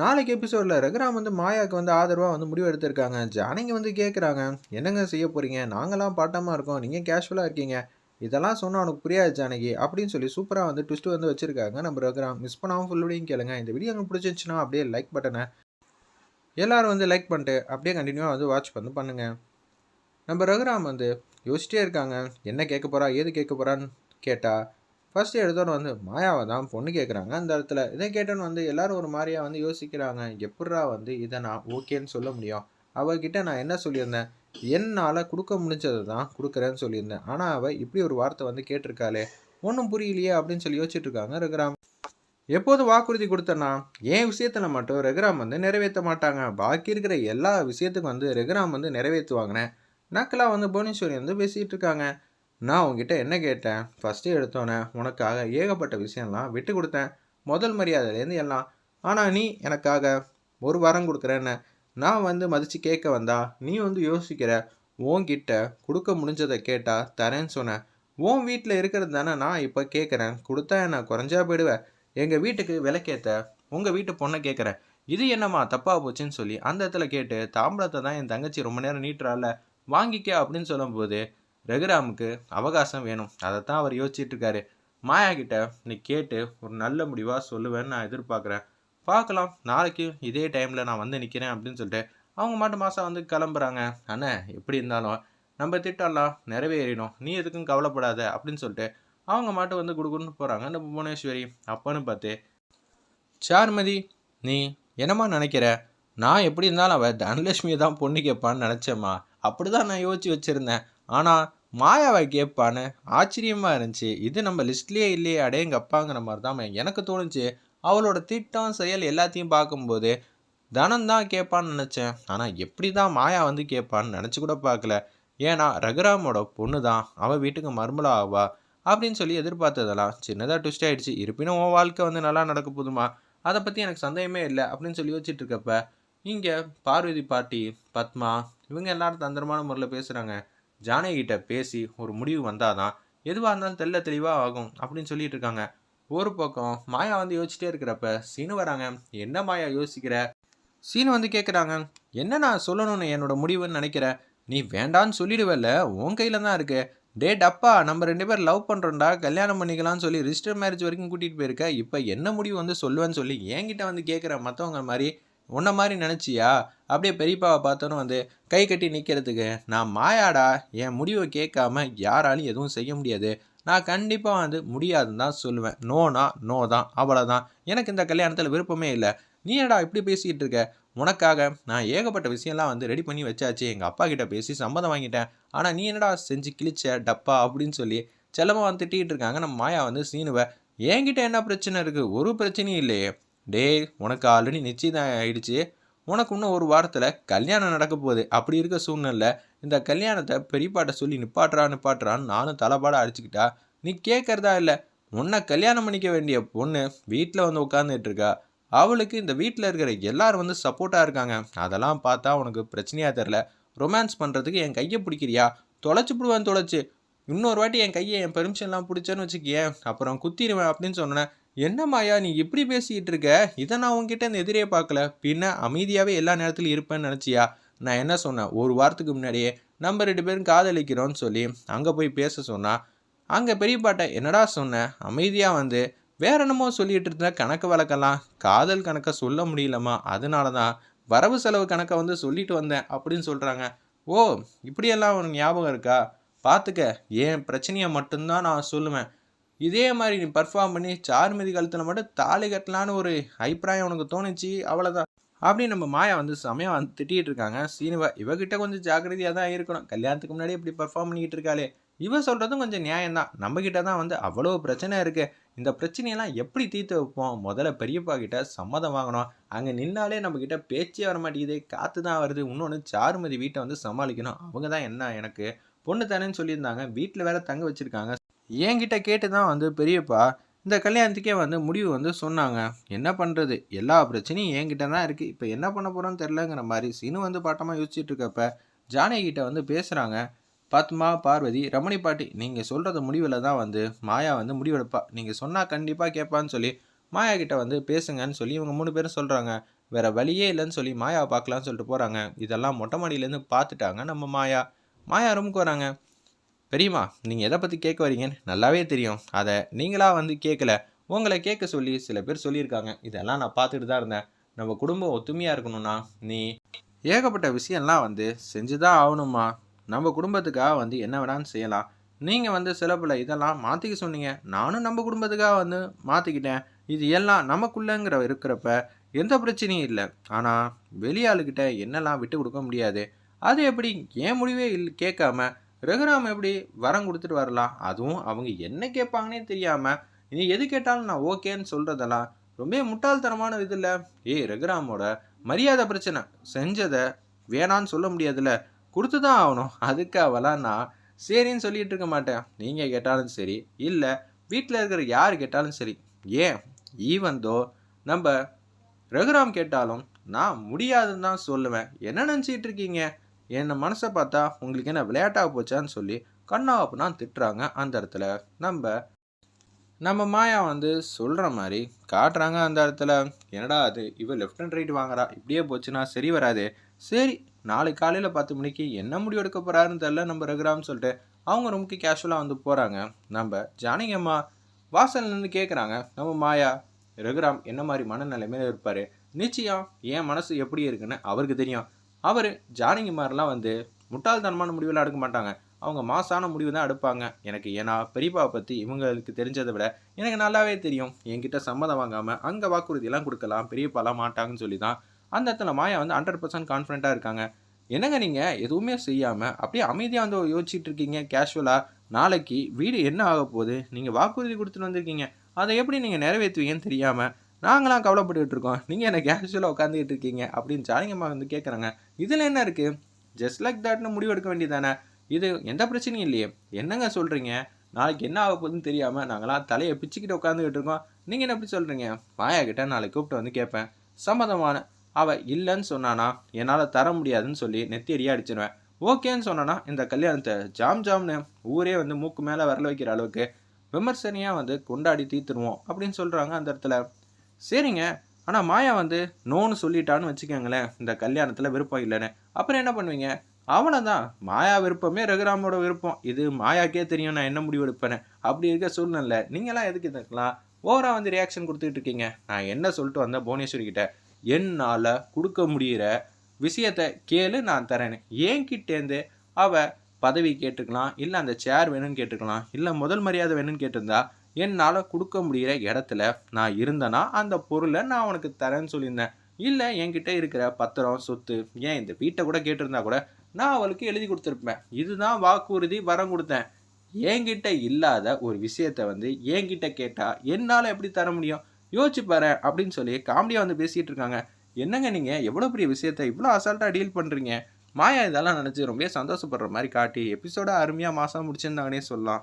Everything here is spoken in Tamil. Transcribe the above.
நாளைக்கு எபிசோட்ல ரகுராம் வந்து மாயாவுக்கு வந்து ஆதரவா வந்து முடிவு எடுத்திருக்காங்க. ஜானகி வந்து கேட்குறாங்க, "என்னங்க செய்ய போறீங்க? நாங்கலாம் பாட்டமா இருக்கோம். நீங்க கேஷுவலா இருக்கீங்க. இதெல்லாம் சொன்னா உனக்கு புரியாது ஜானகி." அப்படின்னு சொல்லி சூப்பரா வந்து ட்விஸ்ட் வந்து வச்சிருக்காங்க நம்ம ரகுராம். மிஸ் பண்ணாம ஃபுல் வீடியோவும் கேளுங்க. இந்த வீடியோ உங்களுக்கு பிடிச்சிருந்துச்சுன்னா அப்படியே லைக் பட்டன எல்லாரும் வந்து லைக் பண்ணிட்டு அப்படியே கன்டினியூவா வந்து வாட்ச் வந்து பண்ணுங்க. நம்ம ரகுராம் வந்து யோசிச்சிட்டே இருக்காங்க. என்ன கேட்க போறா? ஏது கேட்க போறான்னு கேட்டா, ஃபர்ஸ்ட் எடுத்தோன்னே வந்து மாயாவை தான் பொண்ணு கேட்குறாங்க அந்த இடத்துல. இதை கேட்டோன்னு வந்து எல்லாரும் ஒரு மாதிரியா வந்து யோசிக்கிறாங்க. எப்புட்றா வந்து இதை நான் ஓகேன்னு சொல்ல முடியும்? அவகிட்ட நான் என்ன சொல்லியிருந்தேன்? என்னால் கொடுக்க முடிஞ்சதை தான் கொடுக்குறேன்னு சொல்லியிருந்தேன். ஆனால் அவள் இப்படி ஒரு வார்த்தை வந்து கேட்டிருக்காளே, ஒன்றும் புரியலையே அப்படின்னு சொல்லி யோசிச்சுட்டு இருக்காங்க ரகுராம். எப்போது வாக்குறுதி கொடுத்தேன்னா, என் விஷயத்துல மட்டும் ரகுராம் வந்து நிறைவேற்ற மாட்டாங்க. பாக்கி இருக்கிற எல்லா விஷயத்துக்கும் வந்து ரகுராம் வந்து நிறைவேற்றுவாங்கன்னு நக்கலா வந்து புவனேஸ்வரி வந்து பேசிகிட்டு இருக்காங்க. நான் உங்ககிட்ட என்ன கேட்டேன்? ஃபஸ்ட்டு எடுத்தோன்னே உனக்காக ஏகப்பட்ட விஷயம்லாம் விட்டு கொடுத்தேன். முதல் மரியாதையிலேருந்து எல்லாம். ஆனால் நீ எனக்காக ஒரு வரம் கொடுக்குறேன்னு நான் வந்து மதித்து கேட்க வந்தா, நீ வந்து யோசிக்கிற. உன்கிட்ட கொடுக்க முடிஞ்சதை கேட்டா தரேன்னு சொன்னேன். உன் வீட்டில் இருக்கிறது தானே நான் இப்போ கேட்குறேன். கொடுத்தா என்ன குறைஞ்சா போயிடுவேன்? எங்கள் வீட்டுக்கு விலைக்கேற்ற உங்கள் வீட்டு பொண்ணை கேட்குறேன். இது என்னம்மா தப்பாக போச்சுன்னு சொல்லி அந்த இடத்துல கேட்டு தாம்பளத்தை தான் என் தங்கச்சி ரொம்ப நேரம் நீட்டுறால வாங்கிக்க அப்படின்னு சொல்லும்போது ரகுராமுக்கு அவகாசம் வேணும். அதைத்தான் அவர் யோசிச்சுட்டு இருக்காரு. மாயா கிட்ட நீ கேட்டு ஒரு நல்ல முடிவாக சொல்லுவேன்னு நான் எதிர்பார்க்குறேன். பார்க்கலாம், நாளைக்கு இதே டைமில் நான் வந்து நிற்கிறேன் அப்படின்னு சொல்லிட்டு அவங்க மாட்டு மாதம் வந்து கிளம்புறாங்க. அண்ணே எப்படி இருந்தாலும் நம்ம திட்டம்லாம் நிறைவேறிடும், நீ எதுக்கும் கவலைப்படாத அப்படின்னு சொல்லிட்டு அவங்க மாட்டு வந்து குடுக்குன்னு போகிறாங்க நம்ம புவனேஸ்வரி. அப்பன்னு பார்த்து, சாருமதி நீ என்னம்மா நினைக்கிற? நான் எப்படி இருந்தாலும் அவள் தனலட்சுமியை தான் பொண்ணு கேட்பான்னு நினச்சேம்மா. அப்படி தான் நான் யோசிச்சு வச்சுருந்தேன். ஆனால் மாயாவை கேட்பான்னு ஆச்சரியமாக இருந்துச்சு. இது நம்ம லிஸ்ட்லேயே இல்லையே அடேங்கப்பாங்கிற மாதிரி தான் எனக்கு தோணுச்சு. அவளோட திட்டம் செயல் எல்லாத்தையும் பார்க்கும்போது தனம் தான் கேட்பான்னு நினச்சேன். ஆனால் எப்படி தான் மாயா வந்து கேட்பான்னு நினச்சி கூட பார்க்கல. ஏன்னா ரகுராமோட பொண்ணு தான் அவள் வீட்டுக்கு மருமலா ஆவா அப்படின்னு சொல்லி எதிர்பார்த்ததெல்லாம் சின்னதாக ட்விஸ்ட் ஆகிடுச்சு. இருப்பினும் உன் வாழ்க்கை வந்து நல்லா நடக்க போதுமா, அதை பற்றி எனக்கு சந்தேகமே இல்லை அப்படின்னு சொல்லி யோசிச்சுட்டு இருக்கப்ப இங்கே பார்வதி பாட்டி, பத்மா இவங்க எல்லாரும் தந்திரமான முறையில் பேசுகிறாங்க. ஜானகிட்ட பேசி ஒரு முடிவு வந்தாதான் எதுவாக இருந்தாலும் தெல்ல தெளிவாக ஆகும் அப்படின்னு சொல்லிட்டு இருக்காங்க. ஒரு பக்கம் மாயா வந்து யோசிச்சிட்டே இருக்கிறப்ப சீனு வராங்க. என்ன மாயா யோசிக்கிற? சீனு வந்து கேட்குறாங்க, என்ன நான் சொல்லணும்னு என்னோட முடிவுன்னு நினைக்கிறேன்? நீ வேண்டான்னு சொல்லிடுவல்ல, உன் கையில் தான் இருக்கு. டே டப்பா, நம்ம 2 பேர் லவ் பண்ணுறோம்டா, கல்யாணம் பண்ணிக்கலாம்னு சொல்லி ரிஜிஸ்டர் மேரேஜ் வரைக்கும் கூட்டிகிட்டு போயிருக்க. இப்போ என்ன முடிவு வந்து சொல்லுவேன்னு சொல்லி என்கிட்ட வந்து கேட்குற மற்றவங்க மாதிரி உன்ன மாதிரி நினச்சியா? அப்படியே பெரியப்பாவை பார்த்தோன்னு வந்து கை கட்டி நிற்கிறதுக்கு. நான் மாயாடா, என் முடிவை கேட்காம யாராலையும் எதுவும் செய்ய முடியாது. நான் கண்டிப்பாக வந்து முடியாதுன்னு தான் சொல்லுவேன். நோனா நோ தான், அவ்வளோதான். எனக்கு இந்த கல்யாணத்தில் விருப்பமே இல்லை. நீ என்னடா இப்படி பேசிக்கிட்டு இருக்க? உனக்காக நான் ஏகப்பட்ட விஷயம்லாம் வந்து ரெடி பண்ணி வச்சாச்சு. எங்கள் அப்பா கிட்ட பேசி சம்மதம் வாங்கிட்டேன். ஆனால் நீ என்னடா செஞ்சு கிழிச்ச டப்பா அப்படின்னு சொல்லி செல்லமாக வந்து திட்டிகிட்டு இருக்காங்க நம்ம மாயா வந்து சீனுவை. என்கிட்ட என்ன பிரச்சனை இருக்குது? ஒரு பிரச்சனையும் இல்லையே. டேய், உனக்கு ஆல்ரெடி நிச்சயம் ஆயிடுச்சு. உனக்கு இன்னும் ஒரு வாரத்தில் கல்யாணம் நடக்க போகுது. அப்படி இருக்க சூழ்நிலை இந்த கல்யாணத்தை பெரியப்பாட்ட சொல்லி நிப்பாட்டுறான்னு நானும் தலைப்பாட அடிச்சுக்கிட்டா நீ கேட்கறதா இல்லை? உன்னை கல்யாணம் பண்ணிக்க வேண்டிய பொண்ணு வீட்டில் வந்து உட்காந்துட்டு இருக்கா. அவளுக்கு இந்த வீட்டில் இருக்கிற எல்லாரும் வந்து சப்போர்ட்டாக இருக்காங்க. அதெல்லாம் பார்த்தா உனக்கு பிரச்சனையாக தெரில. ரொமான்ஸ் பண்ணுறதுக்கு என் கையை பிடிக்கிறியா? தொலைச்சி விடுவேன் தொலைச்சி. இன்னொரு வாட்டி என் கையை என் பெர்மிஷன்லாம் பிடிச்சேன்னு வச்சுக்கியேன், அப்புறம் குத்திடுவேன் அப்படின்னு சொன்னேன். என்னம்மாயா நீ இப்படி பேசிக்கிட்டு இருக்க? இதை நான் உங்ககிட்ட இந்த எதிரே பார்க்கல. பின்ன அமைதியாகவே எல்லா நேரத்துலையும் இருப்பேன்னு நினச்சியா? நான் என்ன சொன்னேன்? ஒரு வாரத்துக்கு முன்னாடியே நம்ம 2 பேரும் காதலிக்கிறோன்னு சொல்லி அங்கே போய் பேச சொன்னா, அங்கே பெரியப்பாட்ட என்னடா சொன்னேன்? அமைதியாக வந்து வேற என்னமோ சொல்லிட்டு இருந்த கணக்கு வழக்கெல்லாம் காதல் கணக்கை சொல்ல முடியலம்மா, அதனால தான் வரவு செலவு கணக்கை வந்து சொல்லிட்டு வந்தேன் அப்படின்னு சொல்கிறாங்க. ஓ, இப்படியெல்லாம் உனக்கு ஞாபகம் இருக்கா? பார்த்துக்க, என் பிரச்சனையை மட்டும்தான் நான் சொல்லுவேன். இதே மாதிரி நீ பர்ஃபார்ம் பண்ணி சாருமதி கழுத்தில் மட்டும் தாலி கட்டலான்னு ஒரு அபிப்பிராயம் உனக்கு தோணுச்சு, அவ்வளோதான் அப்படின்னு நம்ம மாயா வந்து செமையாக வந்து திட்டிகிட்டு இருக்காங்க சீனுவை. இவகிட்ட கொஞ்சம் ஜாக்கிரதையாக தான் இருக்கணும். கல்யாணத்துக்கு முன்னாடி இப்படி பர்ஃபார்ம் பண்ணிக்கிட்டு இருக்காளே. இவ சொல்கிறதும் கொஞ்சம் நியாயம்தான். நம்மக்கிட்ட தான் வந்து அவ்வளோ பிரச்சனை இருக்குது. இந்த பிரச்சனையெல்லாம் எப்படி தீர்த்து வைப்போம்? முதல்ல பெரியப்பா கிட்ட சம்மதம் வாங்கணும். அங்கே நின்னாலே நம்மக்கிட்ட பேச்சே வர மாட்டேங்குது, காற்று தான் வருது. இன்னொன்று சாருமதி வீட்டை வந்து சமாளிக்கணும். அவங்க தான் என்ன எனக்கு பொண்ணு தானேன்னு சொல்லியிருந்தாங்க. வீட்டில் வேற தங்க வச்சுருக்காங்க. என்கிட்ட கேட்டு தான் வந்து பெரியப்பா இந்த கல்யாணத்துக்கே வந்து முடிவு வந்து சொன்னாங்க. என்ன பண்ணுறது? எல்லா பிரச்சனையும் என்கிட்ட தான் இருக்குது. இப்போ என்ன பண்ண போகிறோன்னு தெரிலங்கிற மாதிரி சீனு வந்து பாட்டமாக யோசிச்சுட்டு இருக்கப்ப ஜானகி கிட்ட வந்து பேசுகிறாங்க. பத்மா, பார்வதி, ரமணி பாட்டி நீங்கள் சொல்கிறது முடிவில் தான் வந்து மாயா வந்து முடிவெடுப்பா. நீங்கள் சொன்னால் கண்டிப்பாக கேட்பான்னு சொல்லி மாயா கிட்ட வந்து பேசுங்கன்னு சொல்லி இவங்க 3 பேரும் சொல்றாங்க. வேற வழியே இல்லன்னு சொல்லி மாயாவ பார்க்கலான்னு சொல்லிட்டு போறாங்க. இதெல்லாம் மொட்டை மாடியிலேருந்து பார்த்துட்டாங்க நம்ம மாயா. மாயா ரூமுக்கு வராங்க. பெரியம்மா, நீங்க எத பத்தி கேட்க வரீங்கன்னு நல்லாவே தெரியும். அத நீங்களா வந்து கேட்கல. உங்கள கேட்க சொல்லி சில பேர் சொல்லியிருக்காங்க. இதெல்லாம் நான் பார்த்துட்டு தான் இருந்தேன். நம்ம குடும்பம் ஒத்துமையா இருக்கணும்னா, நீ ஏகப்பட்ட விஷயம்லாம் வந்து செஞ்சு தான் ஆவணும்மா. நம்ம குடும்பத்துக்காக வந்து என்ன வேணாலும் செய்யலாம். நீங்க வந்து சில பல இதெல்லாம் மாத்திக்க சொன்னீங்க. நானும் நம்ம குடும்பத்துக்காக வந்து மாத்திக்கிட்டேன். இது எல்லாம் நமக்குள்ளங்கிற இருக்கிறப்ப எந்த பிரச்சனையும் இல்ல. ஆனா, வெளி ஆளுகிட்ட என்னலாம் விட்டு குடுக்க முடியாது. அது எப்படி என் முடிவே கேட்காம ரகுராம் எப்படி வரம் குடுத்துட்டு வரலாம்? அதுவும் அவங்க என்ன கேட்பாங்கன்னே தெரியாம, நீ எது கேட்டாலும் நான் ஓகேன்னு சொல்றதெல்லாம் ரொம்பவே முட்டாள்தனமான இது இல்ல. ஏய் ரகுராமோட மரியாதை பிரச்சனை. செஞ்சத வேணான்னு சொல்ல முடியாதுல்ல. குடுத்து தான் ஆவணும். அதுக்காவலாம் நான் சரின்னு சொல்லிட்டு இருக்க மாட்டேன். நீங்க கேட்டாலும் சரி, இல்ல வீட்ல இருக்கிற யார் கேட்டாலும் சரி. ஏன் ஈவன் தோ நம்ப ரகுராம் கேட்டாலும் நான் முடியாதுன்னு தான் சொல்லுவேன். என்ன நினச்சிட்டு இருக்கீங்க? என்ன மனச பார்த்தா உங்களுக்கு என்ன விளையாட்டா போச்சான்னு சொல்லி கன்னா அப்படின்னா திட்டுறாங்க அந்த இடத்துல. நம்ப நம்ம மாயா வந்து சொல்ற மாரி காட்டுறாங்க அந்த இடத்துல. என்னடா அது இவ லெஃப்ட் அண்ட் ரைட் வாங்குறா. இப்படியே போச்சுன்னா சரி வராதே. சரி நாளைக்கு காலையில 10 மணிக்கு என்ன முடிவு எடுக்க போறாருன்னு தெரியல நம்ம ரகுராம்னு சொல்லிட்டு அவங்க ரூமுக்கு கேஷுவலா வந்து போறாங்க. நம்ம ஜானகி அம்மா வாசல்ல நின்னு கேட்குறாங்க. நம்ம மாயா, ரகுராம் என்ன மாரி மனநிலைமையில இருப்பாரு? நிச்சயம் என் மனசு எப்படி இருக்குன்னு அவருக்கு தெரியும். அவரு ஜானகி மாரிலாம் வந்து முட்டாள்தனமான முடிவெல்லாம் எடுக்க மாட்டாங்க. அவங்க மாஸான முடிவு தான் எடுப்பாங்க. எனக்கு ஏன்னா பெரியப்பாவ பத்தி இவங்களுக்கு தெரிஞ்சத விட எனக்கு நல்லாவே தெரியும். என்கிட்ட சம்மதம் வாங்காம அங்க வாக்குறுதியெல்லாம் குடுக்கலாம். பெரியப்பாலாம் மாட்டாங்கன்னு சொல்லி தான் அந்த இடத்துல மாயா வந்து 100% கான்ஃபிடென்ட்டா இருக்காங்க. என்னங்க நீங்க எதுவுமே செய்யாம அப்படியே அமைதியா வந்து யோசிச்சுட்டு இருக்கீங்க கேஷுவலா. நாளைக்கு வீடு என்ன ஆகப்போகுது? நீங்க வாக்குறுதி குடுத்துட்டு வந்திருக்கீங்க. அத எப்படி நீங்க நிறைவேத்துவீங்கன்னு தெரியாம நாங்கலாம் கவலைப்பட்டுட்டு இருக்கோம். நீங்க என்ன கேஷுவலா உட்காந்துக்கிட்டு இருக்கீங்க அப்படின்னு ஜானகி அம்மா வந்து கேட்குறாங்க. இதுல என்ன இருக்கு? ஜஸ்ட் லைக் தட்ன்னு முடிவு எடுக்க வேண்டியது தானே! இது எந்த பிரச்சனையும் இல்லையே! என்னங்க சொல்றீங்க? நாளைக்கு என்ன ஆகப்போகுதுன்னு தெரியாம நாங்கலாம் தலைய பிச்சுக்கிட்டு உட்காந்துக்கிட்டு இருக்கோம். நீங்க என்ன இப்படி சொல்றீங்க? மாயா கிட்ட நாளைக்கு கூப்பிட்டு வந்து கேட்பேன். சம்மதமான அவ இல்லன்னு சொன்னானா, என்னால தர முடியாதுன்னு சொல்லி நெத்தி அடியா அடிச்சுருவேன். ஓகேன்னு சொன்னானா, இந்த கல்யாணத்த ஜாம் ஜாம்னு ஊரே வந்து மூக்கு மேல விரல வைக்கிற அளவுக்கு விமர்சனையா வந்து கொண்டாடி தீர்த்துருவோம் அப்படின்னு சொல்றாங்க அந்த இடத்துல. சரிங்க. ஆனா மாயா வந்து நோன்னு சொல்லிட்டான்னு வச்சுக்கோங்களேன், இந்த கல்யாணத்துல விருப்பம் இல்லன்னு. அப்புறம் என்ன பண்ணுவீங்க? அவ்வளதான். மாயா விருப்பமே ரகுராமோட விருப்பம். இது மாயாக்கே தெரியும் நான் என்ன முடிவு எடுப்பேன்னு. அப்படி இருக்க சூழ்நிலையில நீங்கலாம் எதுக்கு இதுக்கெல்லாம் ஓவரா வந்து ரியாக்ஷன் குடுத்துட்டு இருக்கீங்க? நான் என்ன சொல்லிட்டு வந்தேன் புவனேஸ்வரி கிட்ட, என்னால குடுக்க முடியிற விஷயத்த கேளு நான் தரேன்னு. என்கிட்டேருந்து அவ பதவி கேட்டுருக்கலாம், இல்ல அந்த சேர் வேணும்னு கேட்டுருக்கலாம், இல்ல முதல் மரியாதை வேணும்னு கேட்டிருந்தா, என்னால குடுக்க முடியிற இடத்துல நான் இருந்தேன்னா, அந்த பொருள நான் உனக்கு தரேன்னு சொல்லியிருந்தேன். இல்ல என்கிட்ட இருக்கிற பத்திரம், சொத்து, ஏன் இந்த வீட்ட கூட கேட்டிருந்தா கூட, நான் அவளுக்கு எழுதி குடுத்துருப்பேன். இதுதான் வாக்குறுதி, வரம் குடுத்தேன். என்கிட்ட இல்லாத ஒரு விஷயத்த வந்து என்கிட்ட கேட்டா, என்னால எப்படி தர முடியும்? யோசிச்சு பாரேன் அப்படின்னு சொல்லி காமெடியா வந்து பேசிட்டு இருக்காங்க. என்னங்க நீங்க எவ்வளோ பெரிய விஷயத்த இவ்வளோ அசால்ட்டா டீல் பண்றீங்க? மாயா இதெல்லாம் நினைச்சு ரொம்பவே சந்தோஷப்படுற மாரி காட்டி, எபிசோட அருமையா மாஸா முடிச்சிருந்தாங்கன்னே சொல்லலாம்.